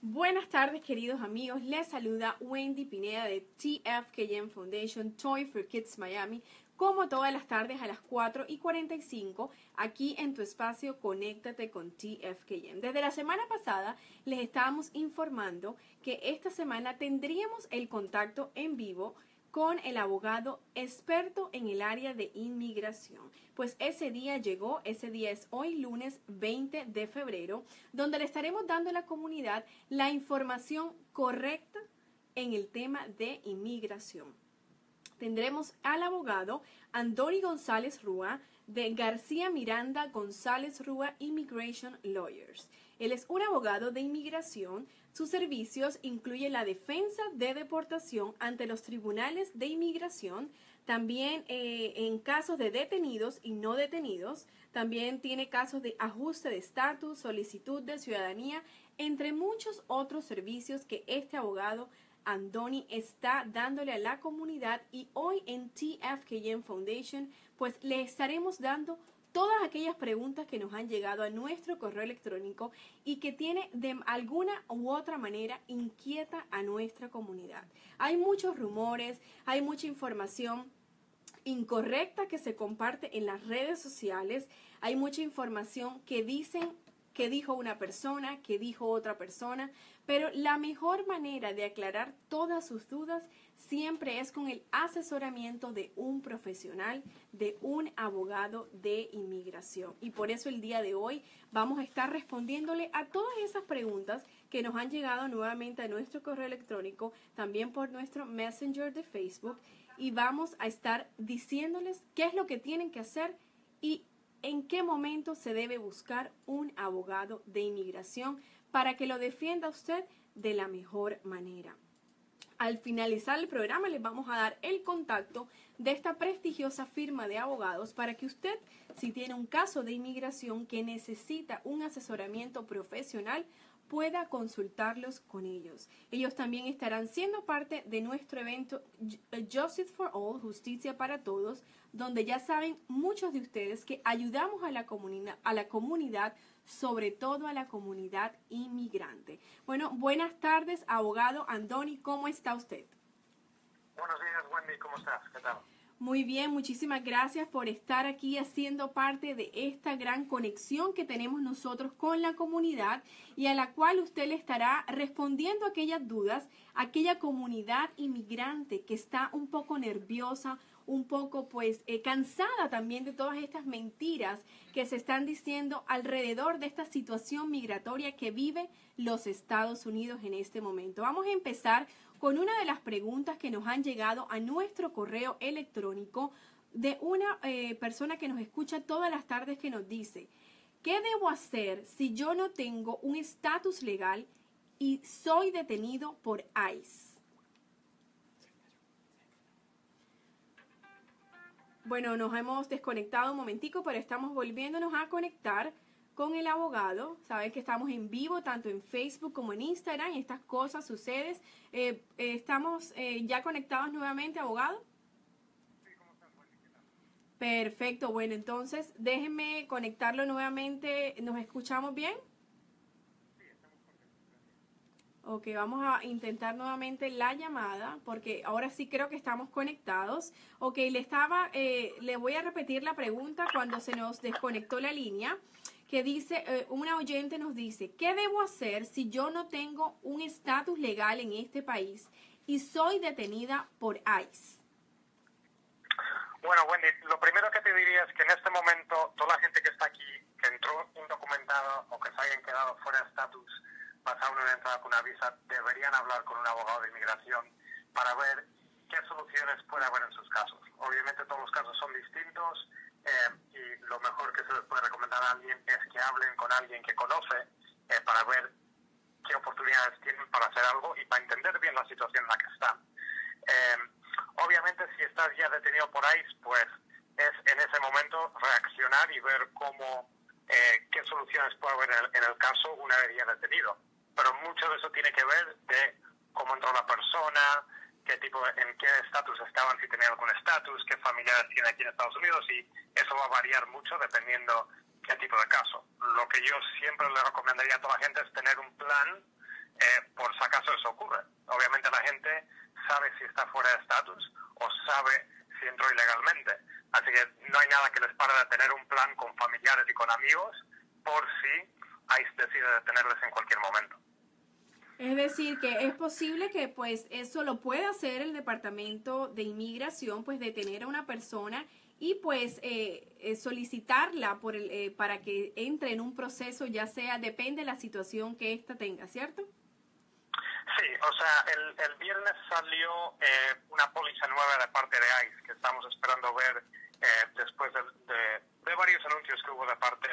Buenas tardes, queridos amigos. Les saluda Wendy Pineda de TFKM Foundation, Toy for Kids Miami, como todas las tardes a las 4:45, aquí en tu espacio Conéctate con TFKM. Desde la semana pasada les estábamos informando que esta semana tendríamos el contacto en vivo con el abogado experto en el área de inmigración. Pues ese día llegó, ese día es hoy, lunes 20 de febrero, donde le estaremos dando a la comunidad la información correcta en el tema de inmigración. Tendremos al abogado Andoni González Rúa de García Miranda González Rúa Immigration Lawyers. Él es un abogado de inmigración. Sus servicios incluyen la defensa de deportación ante los tribunales de inmigración, también en casos de detenidos y no detenidos. También tiene casos de ajuste de estatus, solicitud de ciudadanía, entre muchos otros servicios que este abogado Andoni está dándole a la comunidad, y hoy en TFKM Foundation pues le estaremos dando todas aquellas preguntas que nos han llegado a nuestro correo electrónico y que tiene de alguna u otra manera inquieta a nuestra comunidad. Hay muchos rumores, hay mucha información incorrecta que se comparte en las redes sociales, hay mucha información que dicen que dijo una persona, que dijo otra persona, pero la mejor manera de aclarar todas sus dudas siempre es con el asesoramiento de un profesional, de un abogado de inmigración. Y por eso el día de hoy vamos a estar respondiéndole a todas esas preguntas que nos han llegado nuevamente a nuestro correo electrónico, también por nuestro Messenger de Facebook, y vamos a estar diciéndoles qué es lo que tienen que hacer y en qué momento se debe buscar un abogado de inmigración para que lo defienda usted de la mejor manera. Al finalizar el programa les vamos a dar el contacto de esta prestigiosa firma de abogados para que usted, si tiene un caso de inmigración que necesita un asesoramiento profesional, pueda consultarlos con ellos. Ellos también estarán siendo parte de nuestro evento Justice for All, Justicia para Todos, donde ya saben muchos de ustedes que ayudamos a la comunidad, sobre todo a la comunidad inmigrante. Bueno, buenas tardes, abogado Andoni, ¿cómo está usted? Buenos días, Wendy, ¿cómo estás? ¿Qué tal? Muy bien, muchísimas gracias por estar aquí haciendo parte de esta gran conexión que tenemos nosotros con la comunidad y a la cual usted le estará respondiendo aquellas dudas, aquella comunidad inmigrante que está un poco nerviosa, un poco cansada también de todas estas mentiras que se están diciendo alrededor de esta situación migratoria que vive los Estados Unidos en este momento. Vamos a empezar con una de las preguntas que nos han llegado a nuestro correo electrónico de una persona que nos escucha todas las tardes, que nos dice: ¿qué debo hacer si yo no tengo un estatus legal y soy detenido por ICE? Bueno, nos hemos desconectado un momentico, pero estamos volviéndonos a conectar con el abogado. Saben que estamos en vivo tanto en Facebook como en Instagram y estas cosas suceden. Estamos ya conectados nuevamente, abogado. Sí, ¿cómo estás, Wendy? ¿Qué tal? Perfecto, bueno, entonces déjenme conectarlo nuevamente. ¿Nos escuchamos bien? Sí, estamos contentos, gracias. Ok, vamos a intentar nuevamente la llamada porque ahora sí creo que estamos conectados. Ok, le voy a repetir la pregunta cuando se nos desconectó la línea, que dice, una oyente nos dice: ¿qué debo hacer si yo no tengo un estatus legal en este país y soy detenida por ICE? Bueno, Wendy, lo primero que te diría es que en este momento toda la gente que está aquí, que entró indocumentada o que se hayan quedado fuera de estatus, pasaron una entrada con una visa, deberían hablar con un abogado de inmigración para ver qué soluciones puede haber en sus casos. Obviamente todos los casos son distintos y lo mejor que se les puede recomendar a alguien es que hablen con alguien que conoce para ver qué oportunidades tienen para hacer algo y para entender bien la situación en la que están. Obviamente si estás ya detenido por ICE, pues es en ese momento reaccionar y ver qué soluciones puede haber en el caso una vez ya detenido. Pero mucho de eso tiene que ver de cómo entró la persona, en qué estatus estaban, si tenían algún estatus, qué familiares tiene aquí en Estados Unidos, y eso va a variar mucho dependiendo qué tipo de caso. Lo que yo siempre le recomendaría a toda la gente es tener un plan por si acaso eso ocurre. Obviamente la gente sabe si está fuera de estatus o sabe si entró ilegalmente. Así que no hay nada que les pare de tener un plan con familiares y con amigos por si ICE decide detenerles en cualquier momento. Es decir, que es posible que pues eso lo pueda hacer el Departamento de Inmigración, pues detener a una persona y pues solicitarla para que entre en un proceso, ya sea, depende de la situación que ésta tenga, ¿cierto? Sí, o sea, el viernes salió una póliza nueva de parte de ICE que estamos esperando ver después de varios anuncios que hubo de parte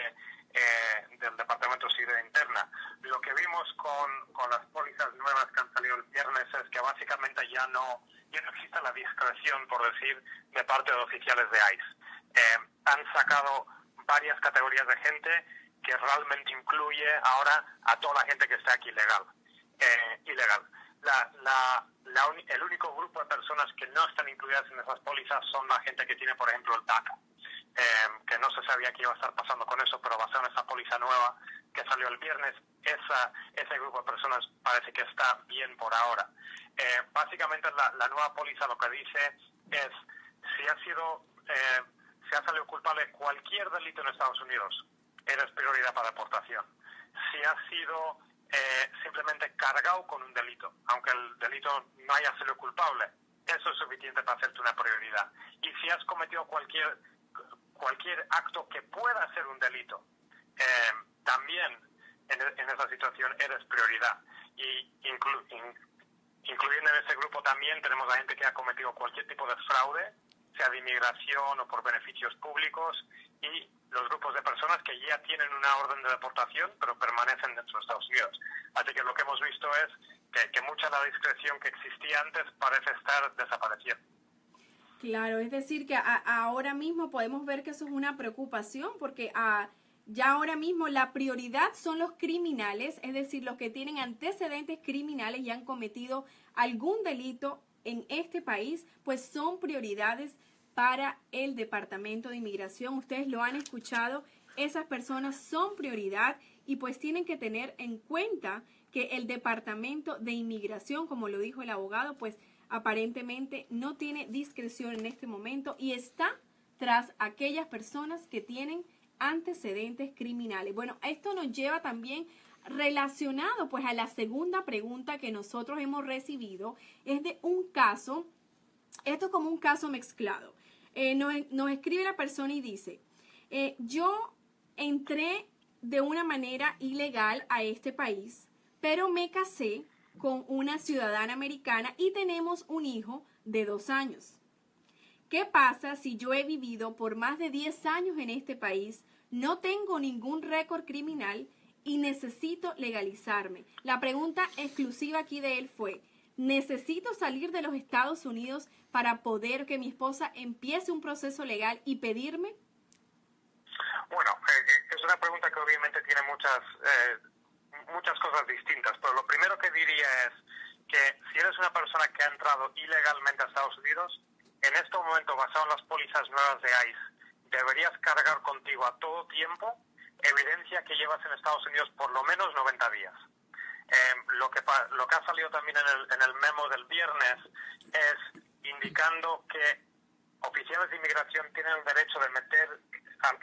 del Departamento de Seguridad Interna. Lo que vimos con las pólizas nuevas que han salido el viernes es que básicamente ya no existe la discreción, por decir, de parte de oficiales de ICE. Han sacado varias categorías de gente que realmente incluye ahora a toda la gente que está aquí ilegal. El único grupo de personas que no están incluidas en esas pólizas son la gente que tiene, por ejemplo, el DACA, que no se sabía qué iba a estar pasando con eso, pero basado en esa póliza nueva que salió el viernes, ese grupo de personas parece que está bien por ahora. Básicamente la nueva póliza lo que dice es si has salido culpable de cualquier delito en Estados Unidos, eres prioridad para deportación. Si has sido simplemente cargado con un delito, aunque el delito no haya sido culpable, eso es suficiente para hacerte una prioridad. Y si has cometido cualquier acto que pueda ser un delito, también en esa situación eres prioridad. Y incluyendo en ese grupo también tenemos a gente que ha cometido cualquier tipo de fraude, sea de inmigración o por beneficios públicos, y los grupos de personas que ya tienen una orden de deportación pero permanecen dentro de Estados Unidos. Así que lo que hemos visto es que mucha de la discreción que existía antes parece estar desapareciendo. Claro, es decir que ahora mismo podemos ver que eso es una preocupación porque ya ahora mismo la prioridad son los criminales, es decir, los que tienen antecedentes criminales y han cometido algún delito en este país, pues son prioridades para el Departamento de Inmigración. Ustedes lo han escuchado, esas personas son prioridad y pues tienen que tener en cuenta que el Departamento de Inmigración, como lo dijo el abogado, pues aparentemente no tiene discreción en este momento y está tras aquellas personas que tienen antecedentes criminales. Bueno, esto nos lleva también relacionado pues a la segunda pregunta que nosotros hemos recibido, es de un caso, esto es como un caso mezclado. Nos escribe la persona y dice, yo entré de una manera ilegal a este país, pero me casé con una ciudadana americana y tenemos un hijo de 2 años. ¿Qué pasa si yo he vivido por más de 10 años en este país, no tengo ningún récord criminal y necesito legalizarme? La pregunta exclusiva aquí de él fue, ¿necesito salir de los Estados Unidos para poder que mi esposa empiece un proceso legal y pedirme? Bueno, es una pregunta que obviamente tiene muchas cosas distintas, pero lo primero que diría es que si eres una persona que ha entrado ilegalmente a Estados Unidos, en este momento, basado en las pólizas nuevas de ICE, deberías cargar contigo a todo tiempo evidencia que llevas en Estados Unidos por lo menos 90 días. Lo que ha salido también en el memo del viernes es indicando que oficiales de inmigración tienen el derecho de meter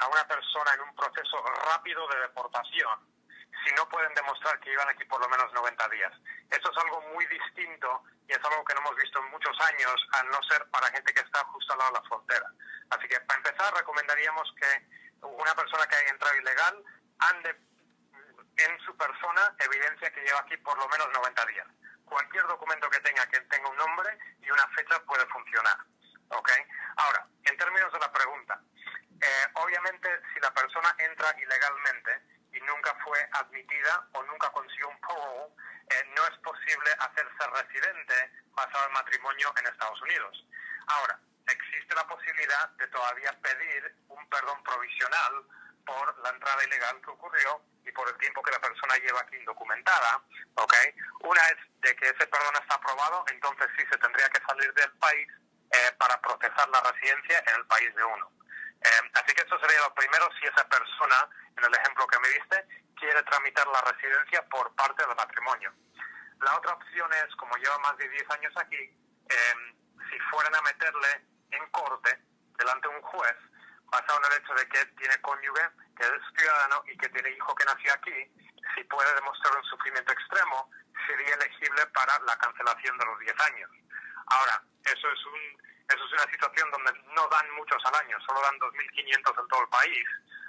a una persona en un proceso rápido de deportación si no pueden demostrar que llevan aquí por lo menos 90 días. Esto es algo muy distinto y es algo que no hemos visto en muchos años, a no ser para gente que está justo al lado de la frontera. Así que, para empezar, recomendaríamos que una persona que haya entrado ilegal ande en su persona evidencia que lleva aquí por lo menos 90 días. Cualquier documento que tenga un nombre y una fecha puede funcionar. ¿Ok? Ahora, en términos de la pregunta, obviamente si la persona entra ilegalmente y nunca fue admitida o nunca consiguió un parole, no es posible hacerse residente basado en matrimonio en Estados Unidos. Ahora, existe la posibilidad de todavía pedir un perdón provisional por la entrada ilegal que ocurrió y por el tiempo que la persona lleva aquí indocumentada, ¿ok? Una es de que ese perdón está aprobado, entonces sí se tendría que salir del país para procesar la residencia en el país de uno. Así que eso sería lo primero si esa persona, en el ejemplo que me diste, quiere tramitar la residencia por parte del matrimonio. La otra opción es, como lleva más de 10 años aquí, si fueran a meterle en corte delante de un juez, basado en el hecho de que tiene cónyuge, que es ciudadano y que tiene hijo que nació aquí, si puede demostrar un sufrimiento extremo, sería elegible para la cancelación de los 10 años. Ahora, eso es una situación donde no dan muchos al año, solo dan 2.500 en todo el país,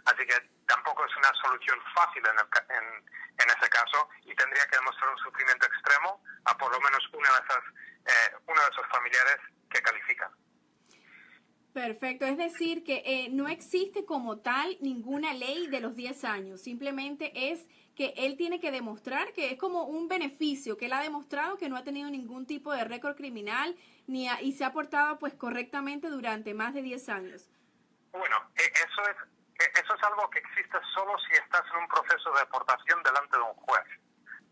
así que tampoco es una solución fácil en ese caso, y tendría que demostrar un sufrimiento extremo a por lo menos uno de esos familiares que califican. Perfecto, es decir que no existe como tal ninguna ley de los 10 años, simplemente es que él tiene que demostrar que es como un beneficio, que él ha demostrado que no ha tenido ningún tipo de récord criminal y se ha portado pues correctamente durante más de 10 años. Bueno, eso es algo que existe solo si estás en un proceso de deportación delante de un juez.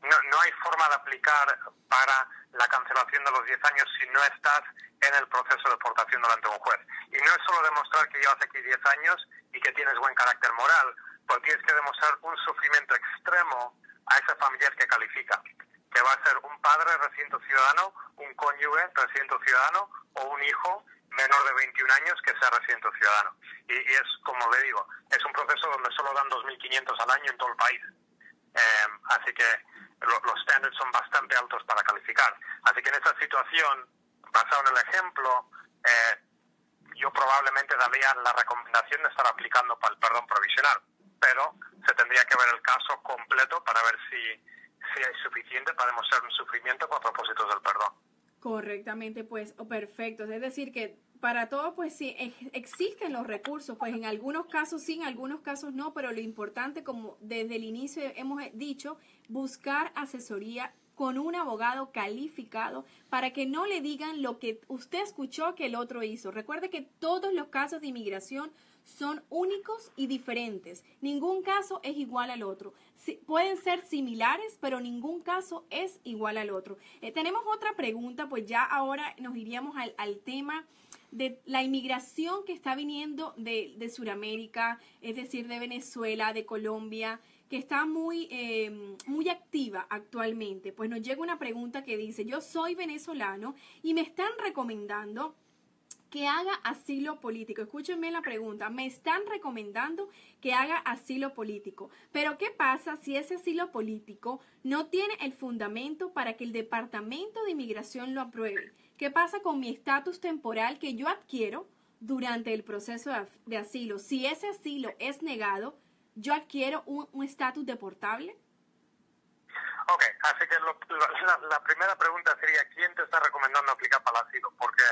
No hay forma de aplicar para la cancelación de los 10 años si no estás en el proceso de deportación delante de un juez. Y no es solo demostrar que llevas aquí 10 años y que tienes buen carácter moral, pues tienes que demostrar un sufrimiento extremo a ese familiar que califica, que va a ser un padre residente ciudadano, un cónyuge residente ciudadano o un hijo menor de 21 años que sea residente ciudadano. Y es, como le digo, es un proceso donde solo dan 2.500 al año en todo el país. Así que los estándares son bastante altos para calificar. Así que en esta situación, basado en el ejemplo, yo probablemente daría la recomendación de estar aplicando para el perdón provisional, pero se tendría que ver el caso completo para ver si es suficiente para demostrar un sufrimiento para propósitos del perdón. Correctamente, pues, perfecto. Es decir, que para todo, pues sí, existen los recursos, pues en algunos casos sí, en algunos casos no, pero lo importante, como desde el inicio hemos dicho, buscar asesoría con un abogado calificado para que no le digan lo que usted escuchó que el otro hizo. Recuerde que todos los casos de inmigración son únicos y diferentes. Ningún caso es igual al otro. Pueden ser similares, pero ningún caso es igual al otro. Tenemos otra pregunta, pues ya ahora nos iríamos al tema de la inmigración que está viniendo de Sudamérica, es decir, de Venezuela, de Colombia, que está muy activa actualmente. Pues nos llega una pregunta que dice, yo soy venezolano y me están recomendando que haga asilo político. Escúchenme la pregunta. Me están recomendando que haga asilo político. Pero ¿qué pasa si ese asilo político no tiene el fundamento para que el Departamento de Inmigración lo apruebe? ¿Qué pasa con mi estatus temporal que yo adquiero durante el proceso de asilo? Si ese asilo es negado, ¿yo adquiero un estatus deportable? Ok, así que la primera pregunta sería, ¿quién te está recomendando aplicar para el asilo? Porque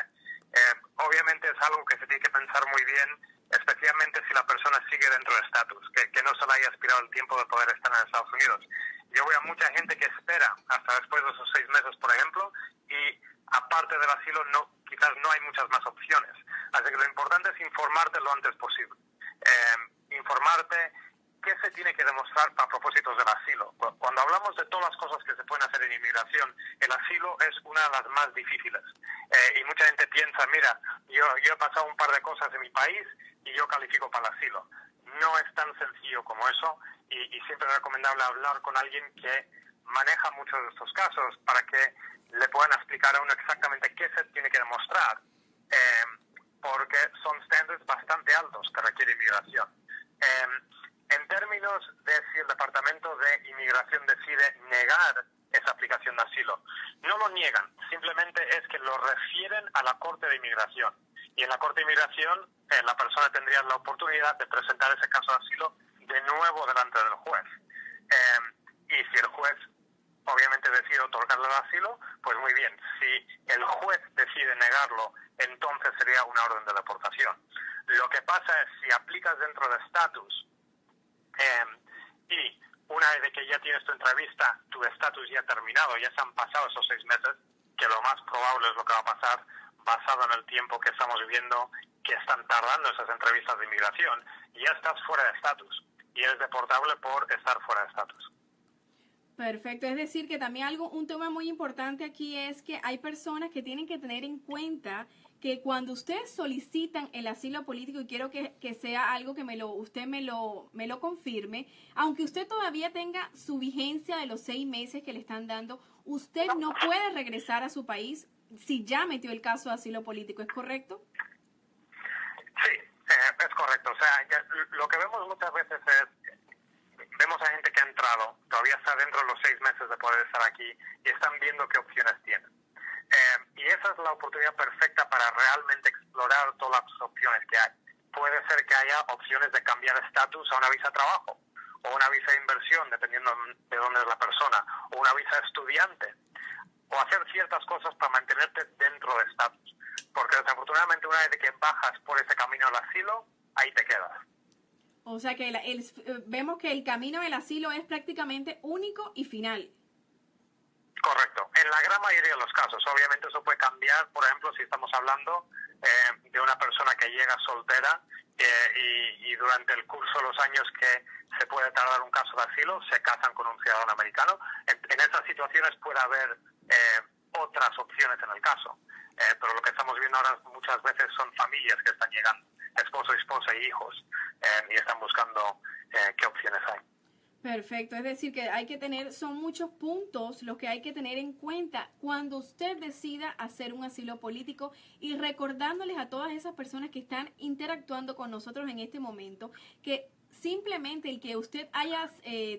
obviamente es algo que se tiene que pensar muy bien, especialmente si la persona sigue dentro de estatus, que no se le haya aspirado el tiempo de poder estar en Estados Unidos. Yo veo a mucha gente que espera hasta después de esos 6 meses, por ejemplo, y aparte del asilo quizás no hay muchas más opciones. Así que lo importante es informarte lo antes posible. Informarte qué se tiene que demostrar para propósitos del asilo. Cuando hablamos de todas las cosas que se pueden hacer en inmigración, el asilo es una de las más difíciles. Y mucha gente piensa, mira, yo he pasado un par de cosas en mi país y yo califico para el asilo. No es tan sencillo como eso, y siempre es recomendable hablar con alguien que maneja muchos de estos casos para que le puedan explicar a uno exactamente qué se tiene que demostrar, porque son estándares bastante altos que requiere inmigración. En términos de si el Departamento de Inmigración decide negar esa aplicación de asilo, no lo niegan, simplemente es que lo refieren a la Corte de Inmigración. Y en la Corte de Inmigración la persona tendría la oportunidad de presentar ese caso de asilo de nuevo delante del juez. Y si el juez obviamente decide otorgarle el asilo, pues muy bien. Si el juez decide negarlo, entonces sería una orden de deportación. Lo que pasa es, si aplicas dentro de estatus, y una vez que ya tienes tu entrevista, tu estatus ya ha terminado, ya se han pasado esos 6 meses, que lo más probable es lo que va a pasar, basado en el tiempo que estamos viviendo, que están tardando esas entrevistas de inmigración, ya estás fuera de estatus y eres deportable por estar fuera de estatus. Perfecto, es decir que también un tema muy importante aquí es que hay personas que tienen que tener en cuenta que cuando ustedes solicitan el asilo político, y quiero que sea algo que usted me lo confirme, aunque usted todavía tenga su vigencia de los 6 meses que le están dando, usted no puede regresar a su país si ya metió el caso de asilo político, ¿es correcto? Sí, es correcto. O sea, lo que vemos muchas veces vemos a gente que ha entrado, todavía está dentro de los 6 meses de poder estar aquí y están viendo qué opciones tienen. Y esa es la oportunidad perfecta para realmente explorar todas las opciones que hay. Puede ser que haya opciones de cambiar estatus a una visa de trabajo, o una visa de inversión, dependiendo de dónde es la persona, o una visa de estudiante, o hacer ciertas cosas para mantenerte dentro de estatus. Porque desafortunadamente una vez que bajas por ese camino al asilo, ahí te quedas. O sea que vemos que el camino del asilo es prácticamente único y final. Correcto. En la gran mayoría de los casos. Obviamente eso puede cambiar, por ejemplo, si estamos hablando de una persona que llega soltera y durante el curso de los años que se puede tardar un caso de asilo, se casan con un ciudadano americano. En esas situaciones puede haber otras opciones en el caso. Pero lo que estamos viendo ahora muchas veces son familias que están llegando, esposo, esposa y hijos, y están buscando qué opciones hay. Perfecto, es decir que son muchos puntos los que hay que tener en cuenta cuando usted decida hacer un asilo político, y recordándoles a todas esas personas que están interactuando con nosotros en este momento que simplemente el que usted haya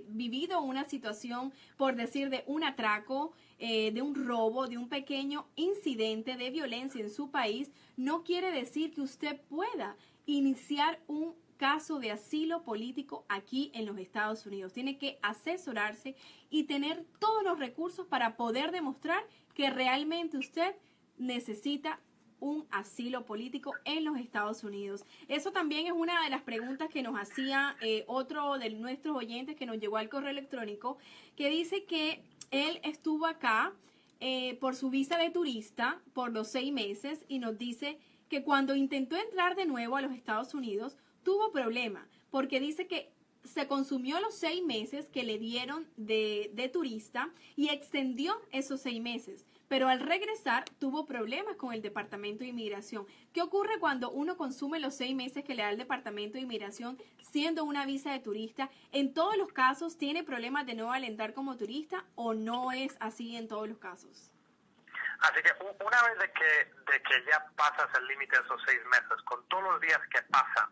vivido una situación, por decir, de un atraco, de un robo, de un pequeño incidente de violencia en su país, no quiere decir que usted pueda iniciar un caso de asilo político aquí en los Estados Unidos. Tiene que asesorarse y tener todos los recursos para poder demostrar que realmente usted necesita un asilo político en los Estados Unidos. Eso también es una de las preguntas que nos hacía otro de nuestros oyentes que nos llegó al correo electrónico, que dice que él estuvo acá por su visa de turista por los 6 meses, y nos dice que cuando intentó entrar de nuevo a los Estados Unidos tuvo problema, porque dice que se consumió los 6 meses que le dieron de turista y extendió esos 6 meses. Pero al regresar tuvo problemas con el Departamento de Inmigración. ¿Qué ocurre cuando uno consume los 6 meses que le da el Departamento de Inmigración siendo una visa de turista? ¿En todos los casos tiene problemas de no alentar como turista o no es así en todos los casos? Así que una vez de que ya pasas el límite de esos 6 meses, con todos los días que pasan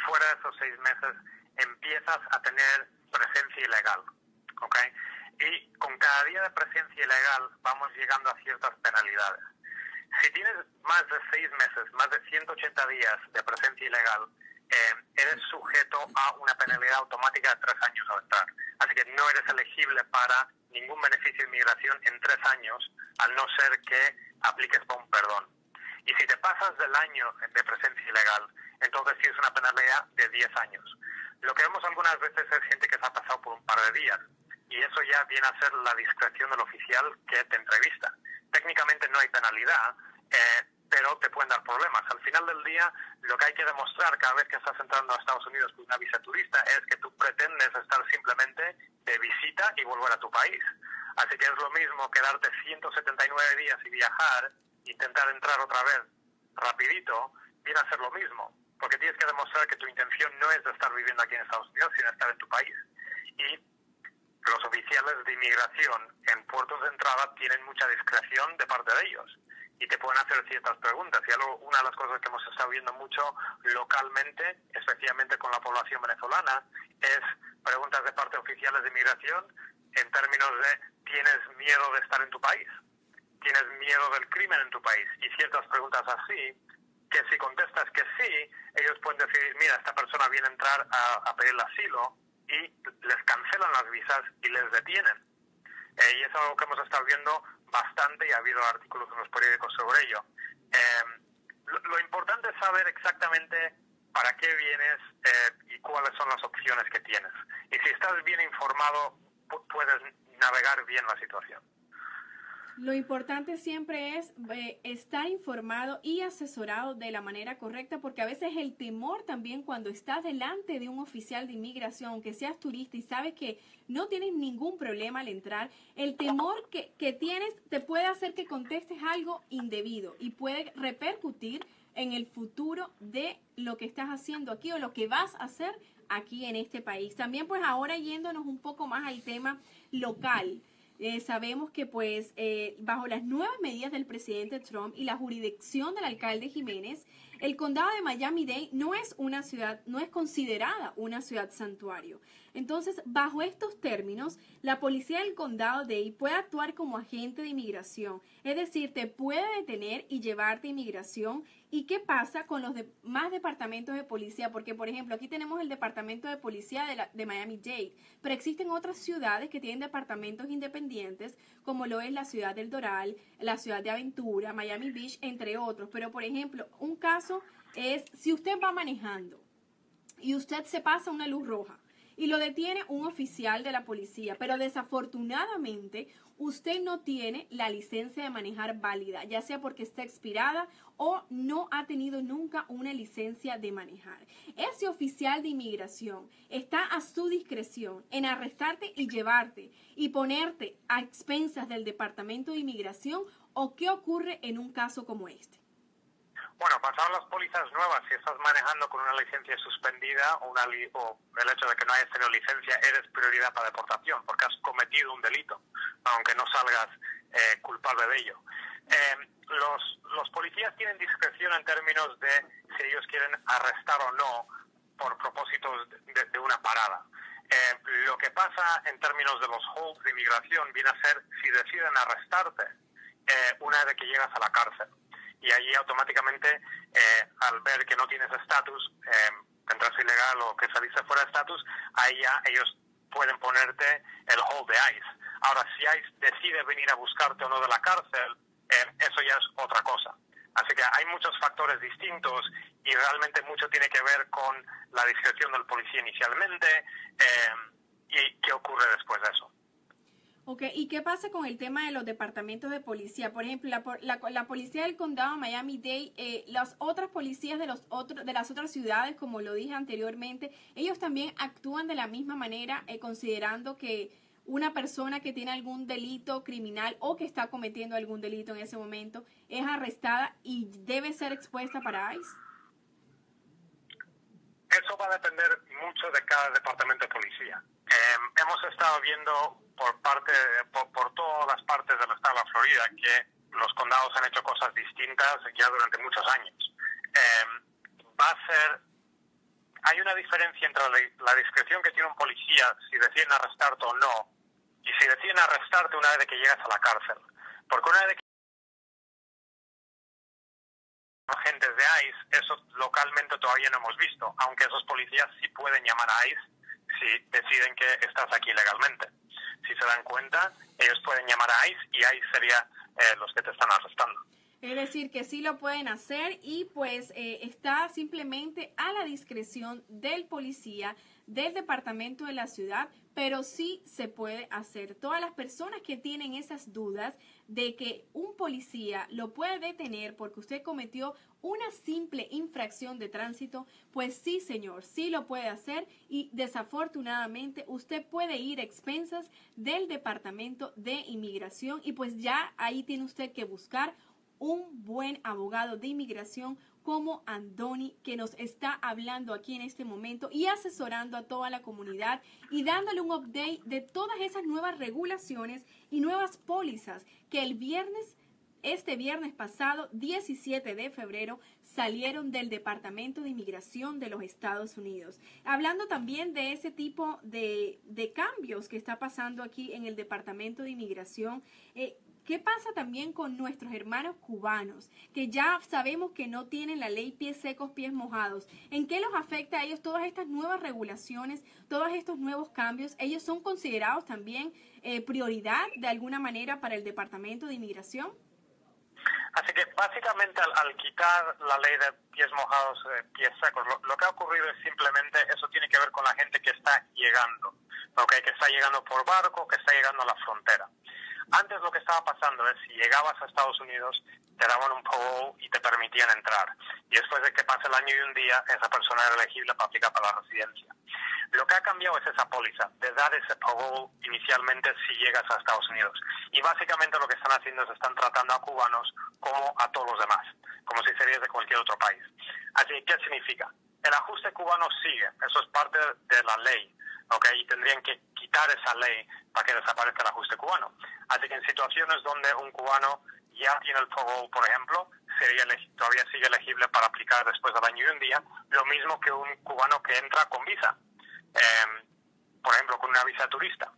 fuera de esos 6 meses, empiezas a tener presencia ilegal, ¿ok? Y con cada día de presencia ilegal vamos llegando a ciertas penalidades. Si tienes más de 6 meses, más de 180 días de presencia ilegal, eres sujeto a una penalidad automática de 3 años al entrar. Así que no eres elegible para ningún beneficio de inmigración en 3 años, al no ser que apliques para un perdón. Y si te pasas del año de presencia ilegal, entonces sí es una penalidad de 10 años. Lo que vemos algunas veces es gente que se ha pasado por un par de días, y eso ya viene a ser la discreción del oficial que te entrevista. Técnicamente no hay penalidad, pero te pueden dar problemas. Al final del día, lo que hay que demostrar cada vez que estás entrando a Estados Unidos con una visa turista es que tú pretendes estar simplemente de visita y volver a tu país. Así que es lo mismo quedarte 179 días y viajar, intentar entrar otra vez rapidito, viene a ser lo mismo, porque tienes que demostrar que tu intención no es de estar viviendo aquí en Estados Unidos, sino estar en tu país. Y los oficiales de inmigración en puertos de entrada tienen mucha discreción de parte de ellos y te pueden hacer ciertas preguntas. Y una de las cosas que hemos estado viendo mucho localmente, especialmente con la población venezolana, es preguntas de parte de oficiales de inmigración en términos de ¿tienes miedo de estar en tu país? ¿Tienes miedo del crimen en tu país? Y ciertas preguntas así, que si contestas que sí, ellos pueden decidir, mira, esta persona viene a entrar a pedir el asilo, y les cancelan las visas y les detienen. Y es algo que hemos estado viendo bastante, y ha habido artículos en los periódicos sobre ello. Lo importante es saber exactamente para qué vienes y cuáles son las opciones que tienes. Y si estás bien informado, puedes navegar bien la situación. Lo importante siempre es estar informado y asesorado de la manera correcta, porque a veces el temor también cuando estás delante de un oficial de inmigración, aunque seas turista y sabes que no tienes ningún problema al entrar, el temor que tienes te puede hacer que contestes algo indebido y puede repercutir en el futuro de lo que estás haciendo aquí o lo que vas a hacer aquí en este país. También pues ahora yéndonos un poco más al tema local. Sabemos que pues bajo las nuevas medidas del presidente Trump y la jurisdicción del alcalde Jiménez, el condado de Miami-Dade no es una ciudad, no es considerada una ciudad santuario. Entonces, bajo estos términos, la policía del condado de Dade puede actuar como agente de inmigración, es decir, te puede detener y llevarte a inmigración. ¿Y qué pasa con los demás departamentos de policía? Porque, por ejemplo, aquí tenemos el departamento de policía de Miami-Dade, pero existen otras ciudades que tienen departamentos independientes, como lo es la ciudad del Doral, la ciudad de Aventura, Miami Beach, entre otros. Pero, por ejemplo, un caso es si usted va manejando y usted se pasa una luz roja y lo detiene un oficial de la policía, pero desafortunadamente usted no tiene la licencia de manejar válida, ya sea porque está expirada o no ha tenido nunca una licencia de manejar. Ese oficial de inmigración está a su discreción en arrestarte y llevarte y ponerte a expensas del Departamento de Inmigración. ¿O qué ocurre en un caso como este? Bueno, pasaron las pólizas nuevas, si estás manejando con una licencia suspendida o el hecho de que no hayas tenido licencia, eres prioridad para deportación porque has cometido un delito, aunque no salgas culpable de ello. Los policías tienen discreción en términos de si ellos quieren arrestar o no por propósitos de una parada. Lo que pasa en términos de los holds de inmigración viene a ser si deciden arrestarte una vez que llegas a la cárcel. Y allí automáticamente, al ver que no tienes estatus, que entras ilegal o que saliste fuera de estatus, ahí ya ellos pueden ponerte el hold de ICE. Ahora, si ICE decide venir a buscarte o no de la cárcel, eso ya es otra cosa. Así que hay muchos factores distintos y realmente mucho tiene que ver con la discreción del policía inicialmente y qué ocurre después de eso. Ok, ¿y qué pasa con el tema de los departamentos de policía? Por ejemplo, la policía del condado de Miami-Dade, las otras policías de las otras ciudades, como lo dije anteriormente, ellos también actúan de la misma manera, considerando que una persona que tiene algún delito criminal o que está cometiendo algún delito en ese momento es arrestada y debe ser expuesta para ICE. Eso va a depender mucho de cada departamento de policía. Hemos estado viendo por todas las partes del estado de la Florida que los condados han hecho cosas distintas ya durante muchos años. Hay una diferencia entre la discreción que tiene un policía si deciden arrestarte o no, y si deciden arrestarte una vez que llegas a la cárcel. Porque una vez que agentes de ICE, eso localmente todavía no hemos visto, aunque esos policías sí pueden llamar a ICE si deciden que estás aquí legalmente. Si se dan cuenta, ellos pueden llamar a ICE y ICE sería los que te están arrestando. Es decir, que sí lo pueden hacer y pues está simplemente a la discreción del policía, del departamento de la ciudad, pero sí se puede hacer. Todas las personas que tienen esas dudas de que un policía lo puede detener porque usted cometió una simple infracción de tránsito, pues sí, señor, sí lo puede hacer y desafortunadamente usted puede ir a expensas del Departamento de Inmigración y pues ya ahí tiene usted que buscar un buen abogado de inmigración como Andoni, que nos está hablando aquí en este momento y asesorando a toda la comunidad y dándole un update de todas esas nuevas regulaciones y nuevas pólizas que este viernes pasado, 17 de febrero, salieron del Departamento de Inmigración de los Estados Unidos. Hablando también de ese tipo de cambios que está pasando aquí en el Departamento de Inmigración, ¿qué pasa también con nuestros hermanos cubanos? Que ya sabemos que no tienen la ley pies secos, pies mojados. ¿En qué los afecta a ellos todas estas nuevas regulaciones, todos estos nuevos cambios? ¿Ellos son considerados también prioridad de alguna manera para el Departamento de Inmigración? Así que básicamente al quitar la ley de pies mojados, pies secos, lo que ha ocurrido es simplemente, eso tiene que ver con la gente que está llegando, ¿okay? Que está llegando por barco, que está llegando a la frontera. Antes lo que estaba pasando es, si llegabas a Estados Unidos, te daban un parole y te permitían entrar. Y después de que pase el año y un día, esa persona era elegible para aplicar para la residencia. Lo que ha cambiado es esa póliza, de dar ese parole inicialmente si llegas a Estados Unidos. Y básicamente lo que están haciendo es están tratando a cubanos como a todos los demás, como si serías de cualquier otro país. Así, ¿qué significa? El ajuste cubano sigue, eso es parte de la ley, ¿ok? Y tendrían que quitar esa ley para que desaparezca el ajuste cubano. Así que en situaciones donde un cubano ya tiene el parole, por ejemplo, todavía sigue elegible para aplicar después del año y un día, lo mismo que un cubano que entra con visa, por ejemplo, con una visa turista.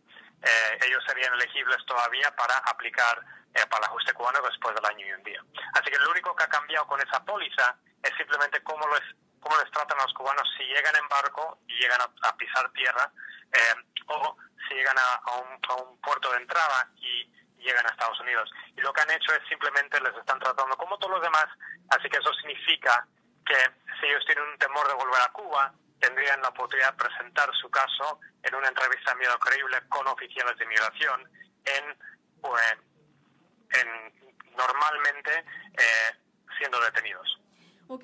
Ellos serían elegibles todavía para aplicar para el ajuste cubano después del año y un día. Así que lo único que ha cambiado con esa póliza es simplemente cómo les tratan a los cubanos si llegan en barco y llegan a pisar tierra, o si llegan a un puerto de entrada y llegan a Estados Unidos. Y lo que han hecho es simplemente les están tratando como todos los demás, así que eso significa que si ellos tienen un temor de volver a Cuba, tendrían la oportunidad de presentar su caso en una entrevista de miedo creíble con oficiales de inmigración normalmente siendo detenidos. Ok,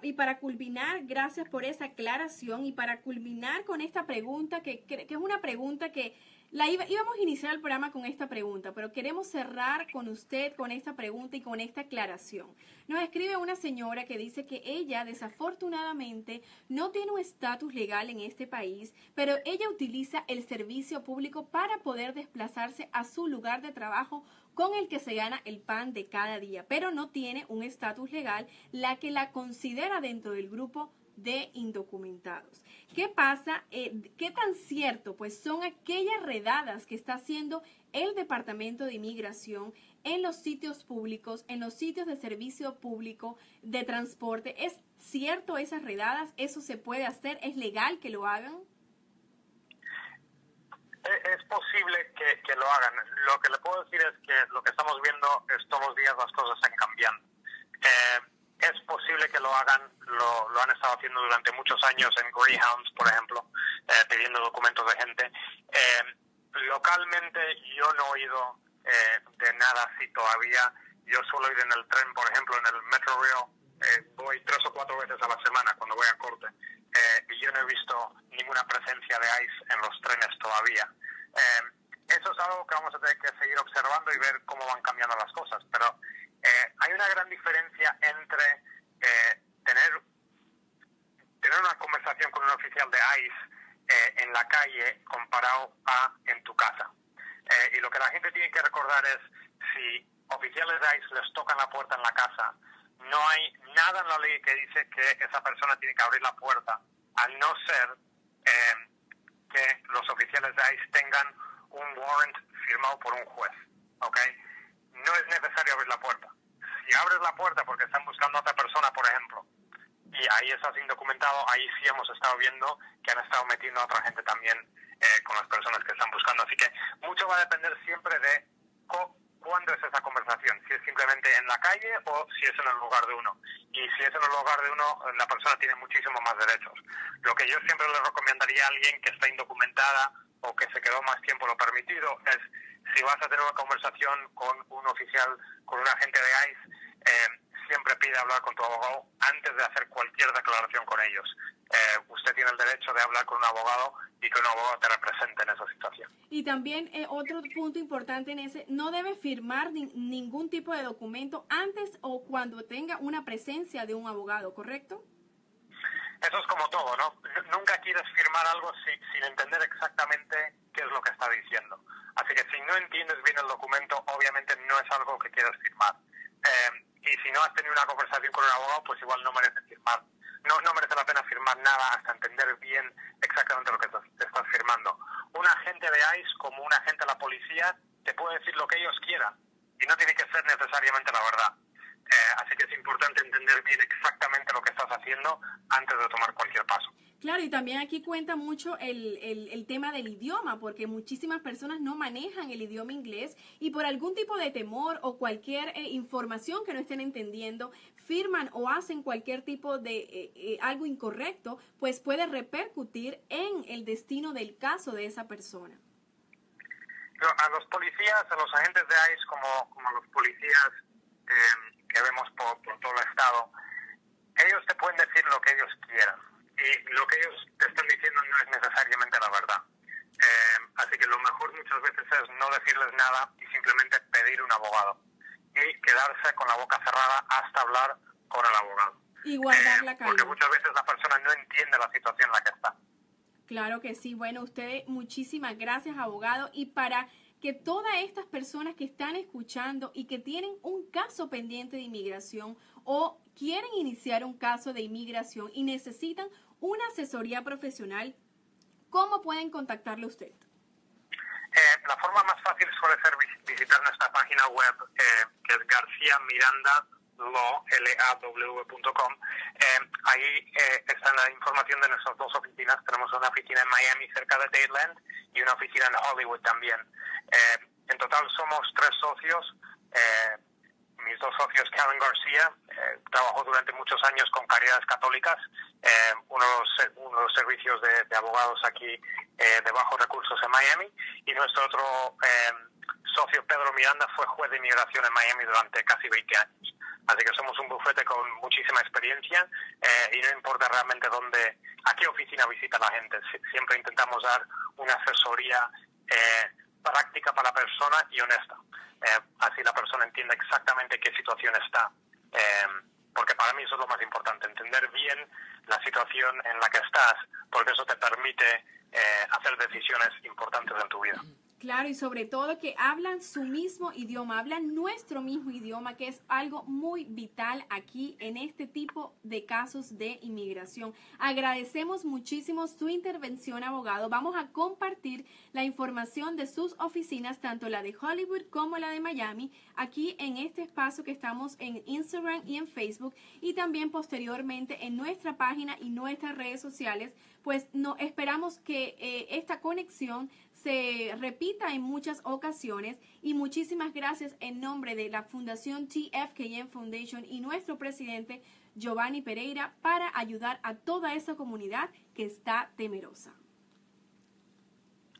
y para culminar, gracias por esa aclaración, y para culminar con esta pregunta, que es una pregunta que íbamos a iniciar el programa con esta pregunta, pero queremos cerrar con usted con esta pregunta y con esta aclaración. Nos escribe una señora que dice que ella desafortunadamente no tiene un estatus legal en este país, pero ella utiliza el servicio público para poder desplazarse a su lugar de trabajo con el que se gana el pan de cada día, pero no tiene un estatus legal, la que la considera dentro del grupo de indocumentados. ¿Qué pasa? ¿Qué tan cierto pues son aquellas redadas que está haciendo el Departamento de Inmigración en los sitios públicos, en los sitios de servicio público de transporte? ¿Es cierto esas redadas? ¿Eso se puede hacer? ¿Es legal que lo hagan? Es posible que lo hagan. Lo que le puedo decir es que lo que estamos viendo es todos los días las cosas están cambiando. Es posible que lo hagan, lo han estado haciendo durante muchos años en Greyhounds, por ejemplo, pidiendo documentos de gente. Localmente yo no he oído de nada así todavía. Yo suelo ir en el tren, por ejemplo, en el Metro Rail, voy 3 o 4 veces a la semana cuando voy a corte, y yo no he visto ninguna presencia de ICE en los trenes todavía. Eso es algo que vamos a tener que seguir observando y ver cómo van cambiando las cosas, pero hay una gran diferencia entre tener una conversación con un oficial de ICE en la calle comparado a en tu casa. Y lo que la gente tiene que recordar es, si oficiales de ICE les tocan la puerta en la casa, no hay nada en la ley que dice que esa persona tiene que abrir la puerta, al no ser que los oficiales de ICE tengan un warrant firmado por un juez, ¿ok? No es necesario abrir la puerta. Si abres la puerta porque están buscando a otra persona, por ejemplo, y ahí estás indocumentado, ahí sí hemos estado viendo que han estado metiendo a otra gente también con las personas que están buscando. Así que mucho va a depender siempre de cuándo es esa conversación, si es simplemente en la calle o si es en el lugar de uno. Y si es en el lugar de uno, la persona tiene muchísimos más derechos. Lo que yo siempre le recomendaría a alguien que está indocumentada o que se quedó más tiempo lo permitido es, si vas a tener una conversación con un oficial, con un agente de ICE, siempre pide hablar con tu abogado antes de hacer cualquier declaración con ellos. Usted tiene el derecho de hablar con un abogado y que un abogado te represente en esa situación. Y también otro punto importante en ese, no debe firmar ningún tipo de documento antes o cuando tenga una presencia de un abogado, ¿correcto? Eso es como todo, ¿no? Nunca quieres firmar algo sin entender exactamente qué es lo que está diciendo. Así que si no entiendes bien el documento, obviamente no es algo que quieras firmar. Y si no has tenido una conversación con un abogado, pues igual no mereces firmar. No merece la pena firmar nada hasta entender bien exactamente lo que estás firmando. Un agente de ICE, como un agente de la policía, te puede decir lo que ellos quieran y no tiene que ser necesariamente la verdad. Así que es importante entender bien exactamente lo que estás haciendo antes de tomar cualquier paso. Claro, y también aquí cuenta mucho el tema del idioma, porque muchísimas personas no manejan el idioma inglés y por algún tipo de temor o cualquier información que no estén entendiendo, firman o hacen cualquier tipo de algo incorrecto, pues puede repercutir en el destino del caso de esa persona. a los policías, a los agentes de ICE, como a los policías que vemos por todo el estado, ellos te pueden decir lo que ellos quieran y lo que ellos te están diciendo no es necesariamente la verdad. Así que lo mejor muchas veces es no decirles nada y simplemente pedir un abogado y quedarse con la boca cerrada hasta hablar con el abogado. Y guardar la calma. Porque muchas veces la persona no entiende la situación en la que está. Claro que sí. Bueno, ustedes, muchísimas gracias, abogado. Y para que todas estas personas que están escuchando y que tienen un caso pendiente de inmigración o quieren iniciar un caso de inmigración y necesitan una asesoría profesional, ¿cómo pueden contactarle a usted? La forma más fácil suele ser visitar nuestra página web, que es garciamirandalaw.com. Ahí está la información de nuestras dos oficinas. Tenemos una oficina en Miami, cerca de Dadeland, y una oficina en Hollywood también. En total somos 3 socios. Mis 2 socios, Karen García, trabajó durante muchos años con Caridades Católicas, unos servicios de abogados aquí de bajos recursos en Miami, y nuestro otro socio, Pedro Miranda, fue juez de inmigración en Miami durante casi 20 años. Así que somos un bufete con muchísima experiencia y no importa realmente a qué oficina visita la gente, siempre intentamos dar una asesoría práctica para la persona y honesta. Así la persona entiende exactamente qué situación está. Porque para mí eso es lo más importante, entender bien la situación en la que estás, porque eso te permite hacer decisiones importantes en tu vida. Claro, y sobre todo que hablan su mismo idioma, hablan nuestro mismo idioma, que es algo muy vital aquí en este tipo de casos de inmigración. Agradecemos muchísimo su intervención, abogado. Vamos a compartir la información de sus oficinas, tanto la de Hollywood como la de Miami, aquí en este espacio que estamos en Instagram y en Facebook, y también posteriormente en nuestra página y nuestras redes sociales. Pues no esperamos que esta conexión se repita en muchas ocasiones, y muchísimas gracias en nombre de la Fundación TFKM Foundation y nuestro presidente Giovanni Pereira para ayudar a toda esa comunidad que está temerosa.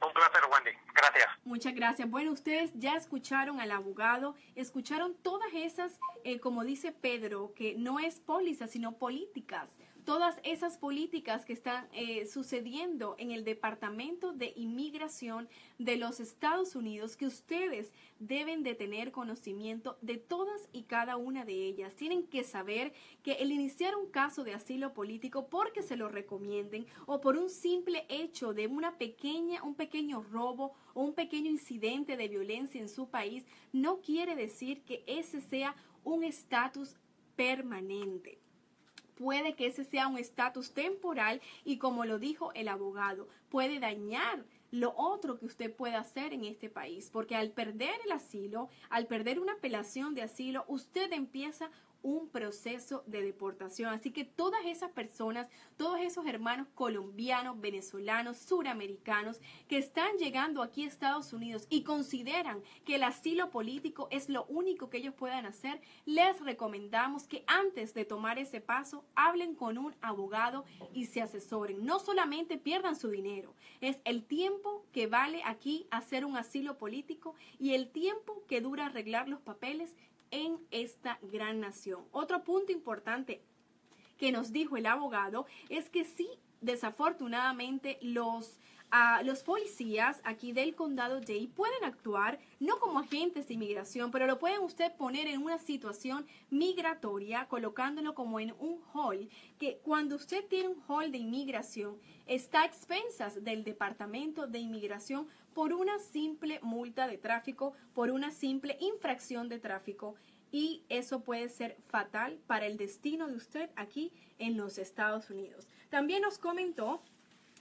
Un placer, Wendy. Gracias. Muchas gracias. Bueno, ustedes ya escucharon al abogado, escucharon todas esas, como dice Pedro, que no es póliza, sino políticas. Todas esas políticas que están sucediendo en el Departamento de Inmigración de los Estados Unidos, que ustedes deben de tener conocimiento de todas y cada una de ellas. Tienen que saber que el iniciar un caso de asilo político porque se lo recomienden o por un simple hecho de un pequeño robo o un pequeño incidente de violencia en su país, no quiere decir que ese sea un estatus permanente. Puede que ese sea un estatus temporal y, como lo dijo el abogado, puede dañar lo otro que usted puede hacer en este país, porque al perder el asilo, al perder una apelación de asilo, usted empieza un proceso de deportación. Así que todas esas personas, todos esos hermanos colombianos, venezolanos, suramericanos que están llegando aquí a Estados Unidos y consideran que el asilo político es lo único que ellos puedan hacer, les recomendamos que antes de tomar ese paso hablen con un abogado y se asesoren. No solamente pierdan su dinero, es el tiempo que vale aquí hacer un asilo político y el tiempo que dura arreglar los papeles en esta gran nación. Otro punto importante que nos dijo el abogado es que sí, desafortunadamente los policías aquí del condado Dade pueden actuar no como agentes de inmigración, pero lo pueden usted poner en una situación migratoria, colocándolo como en un hall, que cuando usted tiene un hall de inmigración, está a expensas del Departamento de Inmigración por una simple multa de tráfico, por una simple infracción de tráfico, y eso puede ser fatal para el destino de usted aquí en los Estados Unidos. También nos comentó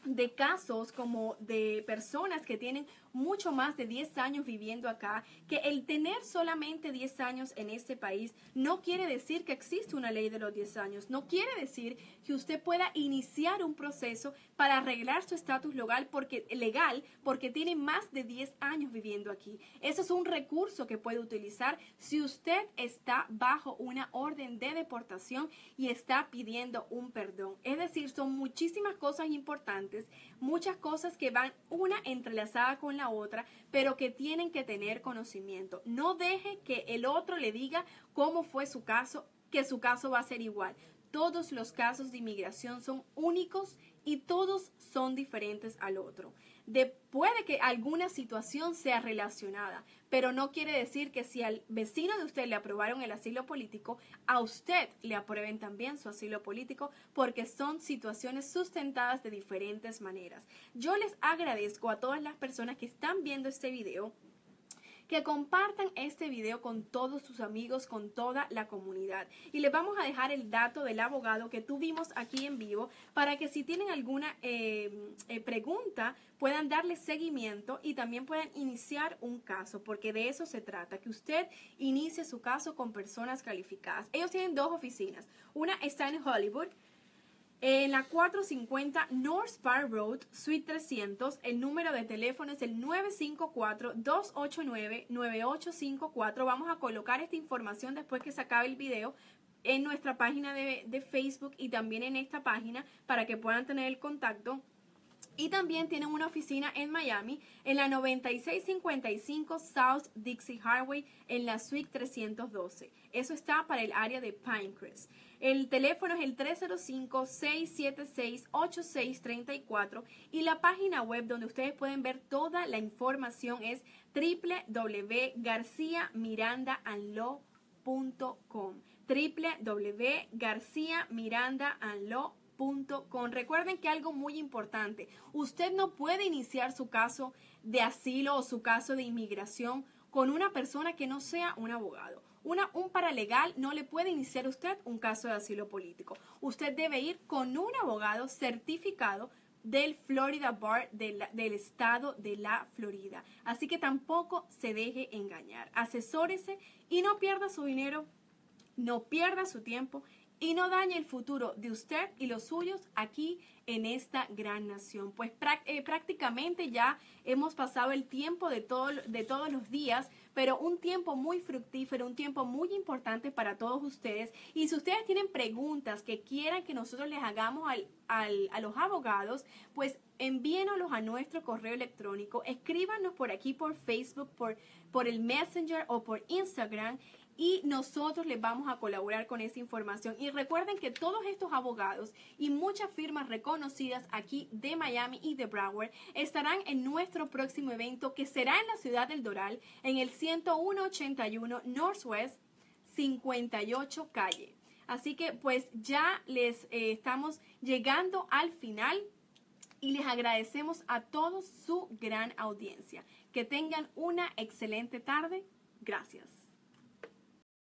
de casos como de personas que tienen mucho más de 10 años viviendo acá, que el tener solamente 10 años en este país no quiere decir que existe una ley de los 10 años, no quiere decir que usted pueda iniciar un proceso para arreglar su estatus legal porque tiene más de 10 años viviendo aquí. Eso es un recurso que puede utilizar si usted está bajo una orden de deportación y está pidiendo un perdón. Es decir, son muchísimas cosas importantes importantes, muchas cosas que van una entrelazada con la otra, pero que tienen que tener conocimiento. No deje que el otro le diga cómo fue su caso, que su caso va a ser igual. Todos los casos de inmigración son únicos y todos son diferentes al otro. Puede que alguna situación sea relacionada, pero no quiere decir que si al vecino de usted le aprobaron el asilo político, a usted le aprueben también su asilo político, porque son situaciones sustentadas de diferentes maneras. Yo les agradezco a todas las personas que están viendo este video, que compartan este video con todos sus amigos, con toda la comunidad. Y les vamos a dejar el dato del abogado que tuvimos aquí en vivo para que si tienen alguna pregunta puedan darle seguimiento y también puedan iniciar un caso, porque de eso se trata, que usted inicie su caso con personas calificadas. Ellos tienen 2 oficinas. Una está en Hollywood, en la 450 North Park Road, Suite 300, el número de teléfono es el 954-289-9854. Vamos a colocar esta información después que se acabe el video en nuestra página de Facebook y también en esta página para que puedan tener el contacto. Y también tienen una oficina en Miami, en la 9655 South Dixie Highway, en la Suite 312. Eso está para el área de Pinecrest. El teléfono es el 305-676-8634 y la página web donde ustedes pueden ver toda la información es www.garciamirandaandlaw.com www.garciamirandaandlaw.com. Recuerden que algo muy importante, usted no puede iniciar su caso de asilo o su caso de inmigración con una persona que no sea un abogado. Un paralegal no le puede iniciar a usted un caso de asilo político. Usted debe ir con un abogado certificado del Florida Bar del estado de la Florida. Así que tampoco se deje engañar. Asesórese y no pierda su dinero, no pierda su tiempo y no dañe el futuro de usted y los suyos aquí en esta gran nación. Pues prácticamente ya hemos pasado el tiempo de todos los días, pero un tiempo muy fructífero, un tiempo muy importante para todos ustedes. Y si ustedes tienen preguntas que quieran que nosotros les hagamos a los abogados, pues envíenoslos a nuestro correo electrónico, escríbanos por aquí por Facebook, por el Messenger o por Instagram, y nosotros les vamos a colaborar con esa información. Y recuerden que todos estos abogados y muchas firmas reconocidas aquí de Miami y de Broward estarán en nuestro próximo evento, que será en la ciudad del Doral, en el 10181 Northwest 58 Calle. Así que pues ya les estamos llegando al final y les agradecemos a todos su gran audiencia. Que tengan una excelente tarde. Gracias.